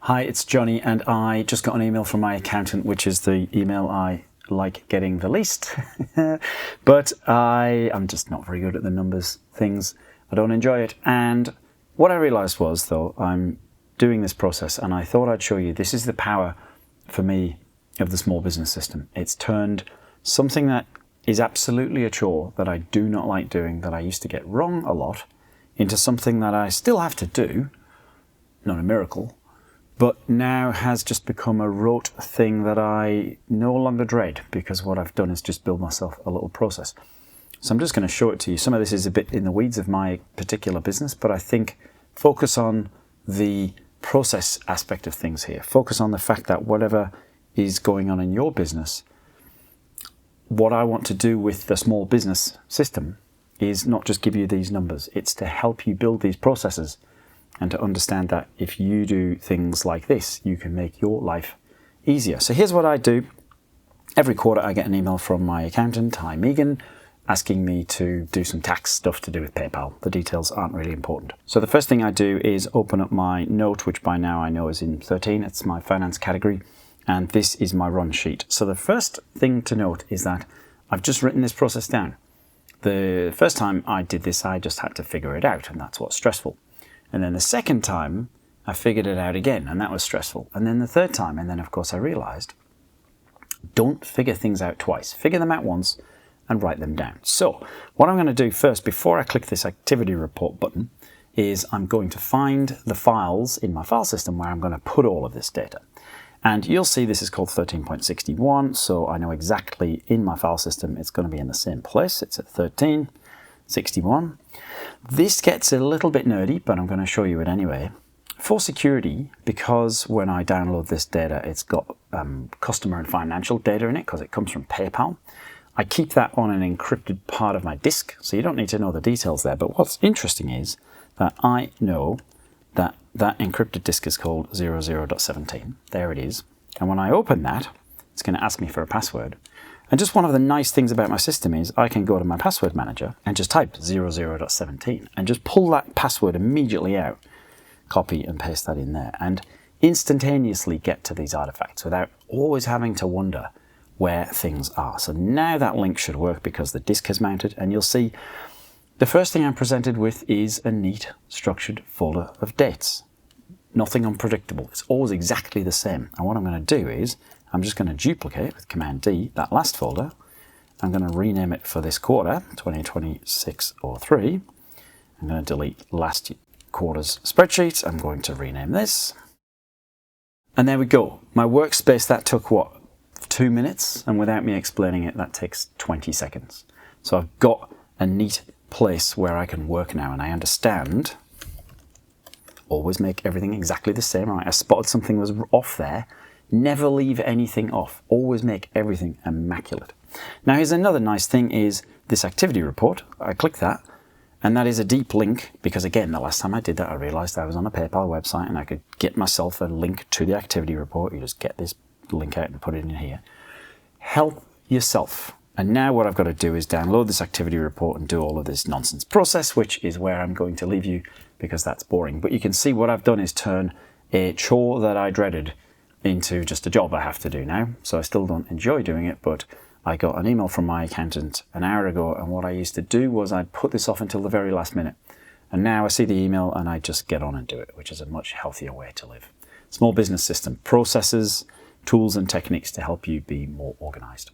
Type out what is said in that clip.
Hi, it's Johnny, and I just got an email from my accountant, which is the email I like getting the least. But I'm just not very good at the numbers things. I don't enjoy it. And what I realized was, though, I'm doing this process, and I thought I'd show you this is the power for me of the small business system. It's turned something that is absolutely a chore that I do not like doing, that I used to get wrong a lot, into something that I still have to do, not a miracle, but now has just become a rote thing that I no longer dread, because what I've done is just build myself a little process. So I'm just going to show it to you. Some of this is a bit in the weeds of my particular business, but I think focus on the process aspect of things here. Focus on the fact that whatever is going on in your business, what I want to do with the small business system is not just give you these numbers. It's to help you build these processes and to understand that if you do things like this, you can make your life easier. So here's what I do. Every quarter I get an email from my accountant, hi Megan, asking me to do some tax stuff to do with PayPal. The details aren't really important. So the first thing I do is open up my note, which by now I know is in 13. It's my finance category, and this is my run sheet. So the first thing to note is that I've just written this process down. The first time I did this, I just had to figure it out, and that's what's stressful. And then the second time, I figured it out again, and that was stressful. And then the third time, and then of course I realized, don't figure things out twice. Figure them out once and write them down. So what I'm going to do first, before I click this activity report button, is I'm going to find the files in my file system where I'm going to put all of this data. And you'll see this is called 13.61, so I know exactly in my file system it's going to be in the same place. It's at 13.61. This gets a little bit nerdy, but I'm going to show you it anyway. For security, because when I download this data, it's got customer and financial data in it because it comes from PayPal. I keep that on an encrypted part of my disk, so you don't need to know the details there. But what's interesting is that I know that that encrypted disk is called 00.17. There it is. And when I open that, it's going to ask me for a password. And just one of the nice things about my system is I can go to my password manager and just type 00.17 and just pull that password immediately out, copy and paste that in there, and instantaneously get to these artifacts without always having to wonder where things are. So now that link should work because the disk is mounted, and you'll see the first thing I'm presented with is a neat structured folder of dates. Nothing unpredictable. It's always exactly the same. And what I'm going to do is I'm just going to duplicate with Command D that last folder. I'm going to rename it for this quarter, 2026-03. I'm going to delete last quarter's spreadsheet. I'm going to rename this. And there we go. My workspace, that took what? 2 minutes, and without me explaining it, that takes 20 seconds. So I've got a neat place where I can work now, and I understand. Always make everything exactly the same. Right? I spotted something was off there. Never leave anything off. Always make everything immaculate. Now here's another nice thing is this activity report. I click that, and that is a deep link because again, the last time I did that, I realized I was on a PayPal website and I could get myself a link to the activity report. You just get this link out and put it in here. Help yourself. And now what I've got to do is download this activity report and do all of this nonsense process, which is where I'm going to leave you because that's boring. But you can see what I've done is turn a chore that I dreaded into just a job I have to do now. So I still don't enjoy doing it, but I got an email from my accountant an hour ago, and what I used to do was I'd put this off until the very last minute. And now I see the email and I just get on and do it, which is a much healthier way to live. Small business system, processes, tools and techniques to help you be more organized.